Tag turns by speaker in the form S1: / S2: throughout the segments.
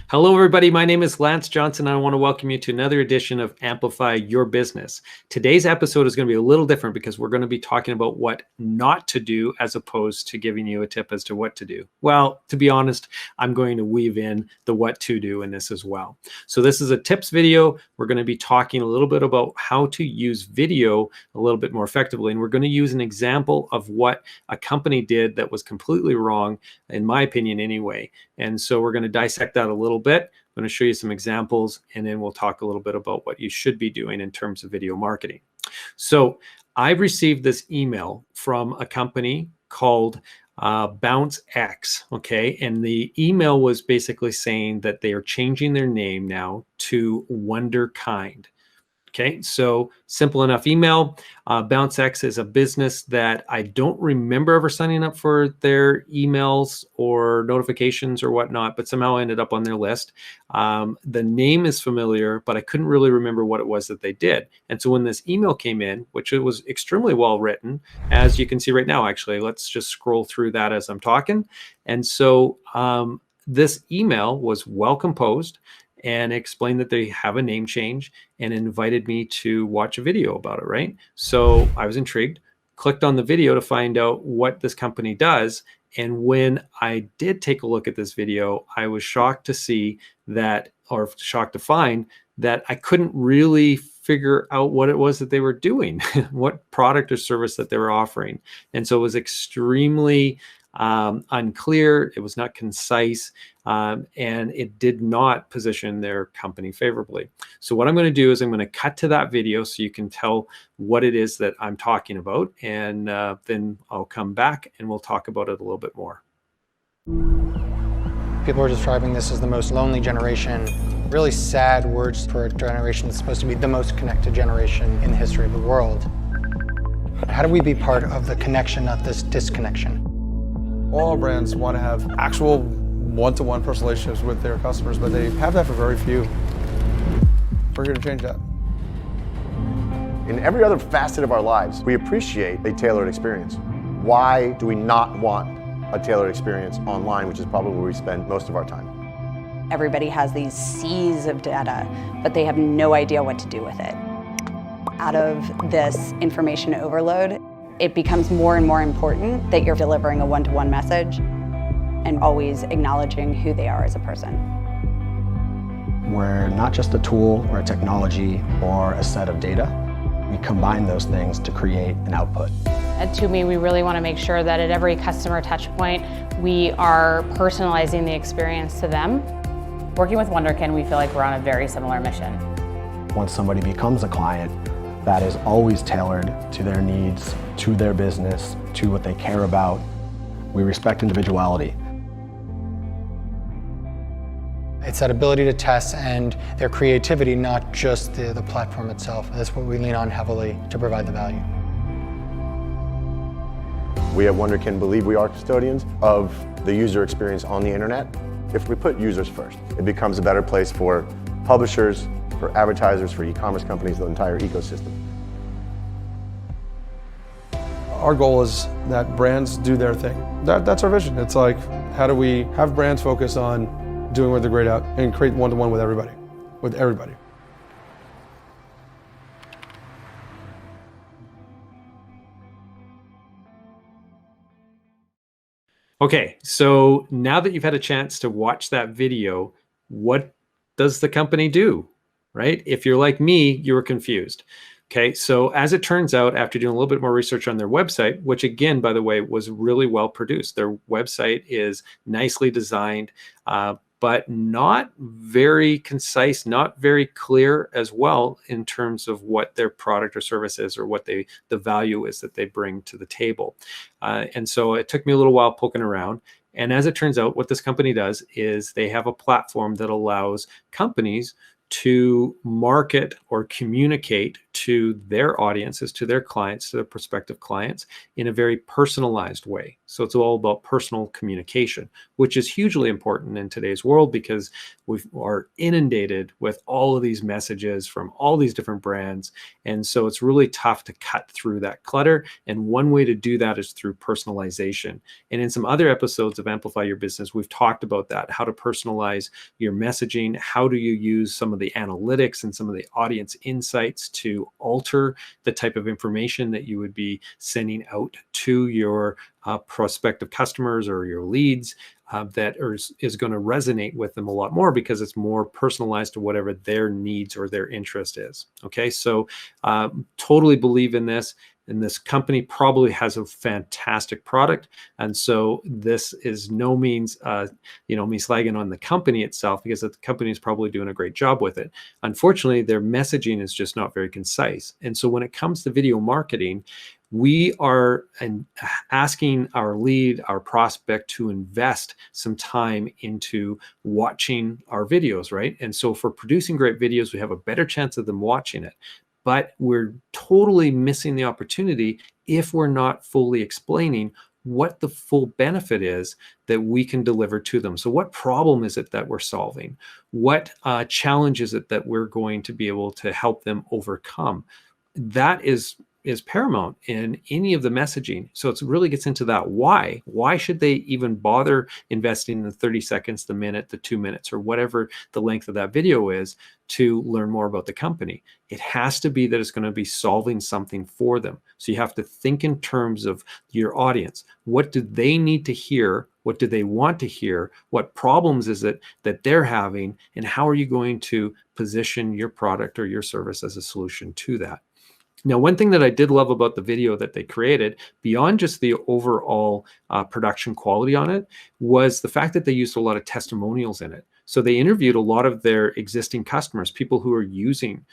S1: Hello, everybody. My name is Lance Johnson. I want to welcome you to another edition of Amplify Your Business. Today's episode is going to be a little different because we're going to be talking about what not to do as opposed to giving you a tip as to what to do. Well, to be honest, I'm going to weave in the what to do in this as well. So this is a tips video. We're going to be talking a little bit about how to use video a little bit more effectively. And we're going to use an example of what a company did that was completely wrong, in my opinion anyway. And so we're going to dissect that a little bit. I'm going to show you some examples, and then we'll talk a little bit about what you should be doing in terms of video marketing. So I've received this email from a company called Bounce X, okay? And the email was basically saying that they are changing their name now to Wonderkind. Okay, so simple enough email. BounceX is a business that I don't remember ever signing up for their emails or notifications or whatnot, but somehow I ended up on their list. The name is familiar, but I couldn't really remember what it was that they did. And so when this email came in, which it was extremely well written, as you can see right now, actually, let's just scroll through that as I'm talking. And so this email was well composed and explained that they have a name change and invited me to watch a video about it, right? So I was intrigued, clicked on the video to find out what this company does. And when I did take a look at this video, I was shocked to see that, or shocked to find that I couldn't really figure out what it was that they were doing, what product or service that they were offering. And so it was extremely unclear. It was not concise, and it did not position their company favorably. So what I'm going to do is I'm going to cut to that video so you can tell what it is that I'm talking about, and then I'll come back and we'll talk about it a little bit more.
S2: People are describing this as the most lonely generation. Really sad words for a generation that's supposed to be the most connected generation in the history of the world. How do we be part of the connection, not this disconnection?
S3: All brands want to have actual one-to-one personal relationships with their customers, but they have that for very few. We're here to change that.
S4: In every other facet of our lives, we appreciate a tailored experience. Why do we not want a tailored experience online, which is probably where we spend most of our time?
S5: Everybody has these seas of data, but they have no idea what to do with it. Out of this information overload, it becomes more and more important that you're delivering a one-to-one message and always acknowledging who they are as a person.
S6: We're not just a tool or a technology or a set of data. We combine those things to create an output.
S7: To me, we really want to make sure that at every customer touch point, we are personalizing the experience to them.
S8: Working with Wonderkind, we feel like we're on a very similar mission.
S6: Once somebody becomes a client, that is always tailored to their needs, to their business, to what they care about. We respect individuality.
S2: It's that ability to test and their creativity, not just the platform itself. That's what we lean on heavily to provide the value.
S4: We at Wonderkind believe we are custodians of the user experience on the internet. If we put users first, it becomes a better place for publishers, for advertisers, for e-commerce companies, the entire ecosystem.
S3: Our goal is that brands do their thing. That's our vision. It's like, how do we have brands focus on doing what they're great at and create one-to-one with everybody,
S1: Okay, so now that you've had a chance to watch that video, what does the company do, right? If you're like me, you were confused. Okay, so as it turns out, after doing a little bit more research on their website, which again, by the way, was really well produced. Their website is nicely designed, but not very concise, not very clear as well in terms of what their product or service is or what the value is that they bring to the table. And so it took me a little while poking around. And as it turns out, what this company does is they have a platform that allows companies to market or communicate to their audiences, to their clients, to their prospective clients in a very personalized way. So it's all about personal communication, which is hugely important in today's world because we are inundated with all of these messages from all these different brands. And so it's really tough to cut through that clutter. And one way to do that is through personalization. And in some other episodes of Amplify Your Business, we've talked about that, how to personalize your messaging, how do you use some of the analytics and some of the audience insights to alter the type of information that you would be sending out to your prospective customers or your leads that is going to resonate with them a lot more because it's more personalized to whatever their needs or their interest is. Okay, so totally believe in this. And this company probably has a fantastic product. And so this is no means, me slagging on the company itself, because the company is probably doing a great job with it. Unfortunately, their messaging is just not very concise. And so when it comes to video marketing, we are asking our lead, our prospect, to invest some time into watching our videos, right? And so for producing great videos, we have a better chance of them watching it. But we're totally missing the opportunity if we're not fully explaining what the full benefit is that we can deliver to them. So what problem is it that we're solving? What challenge is it that we're going to be able to help them overcome? That is paramount in any of the messaging. So it really gets into that why. Why should they even bother investing in the 30 seconds, the minute, the 2 minutes, or whatever the length of that video is to learn more about the company? It has to be that it's going to be solving something for them. So you have to think in terms of your audience. What do they need to hear? What do they want to hear? What problems is it that they're having? And how are you going to position your product or your service as a solution to that? Now, one thing that I did love about the video that they created, beyond just the overall production quality on it, was the fact that they used a lot of testimonials in it. So they interviewed a lot of their existing customers, people who are using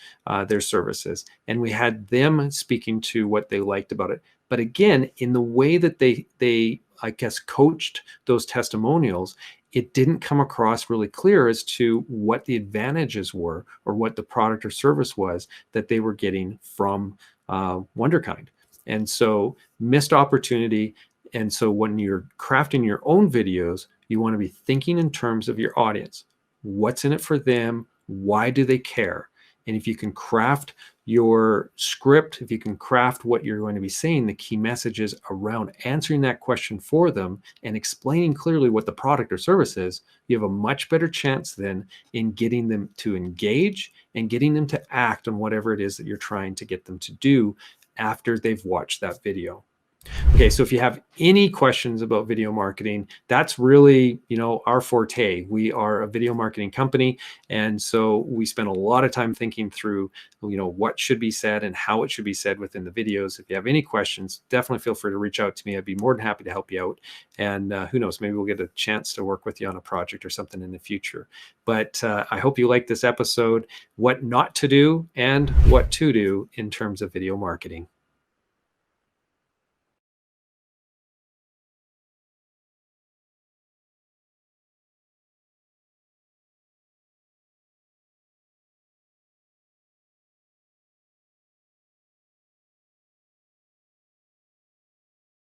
S1: their services, and we had them speaking to what they liked about it. But again, in the way that they I guess, coached those testimonials, it didn't come across really clear as to what the advantages were or what the product or service was that they were getting from Wonderkind. And so missed opportunity. And so when you're crafting your own videos, you want to be thinking in terms of your audience. What's in it for them? Why do they care? And if you can craft your script, if you can craft what you're going to be saying, the key messages around answering that question for them and explaining clearly what the product or service is, you have a much better chance then in getting them to engage and getting them to act on whatever it is that you're trying to get them to do after they've watched that video. Okay, so if you have any questions about video marketing, that's really, our forte. We are a video marketing company, and so we spend a lot of time thinking through, what should be said and how it should be said within the videos. If you have any questions, definitely feel free to reach out to me. I'd be more than happy to help you out. And who knows, maybe we'll get a chance to work with you on a project or something in the future. But I hope you liked this episode, what not to do and what to do in terms of video marketing.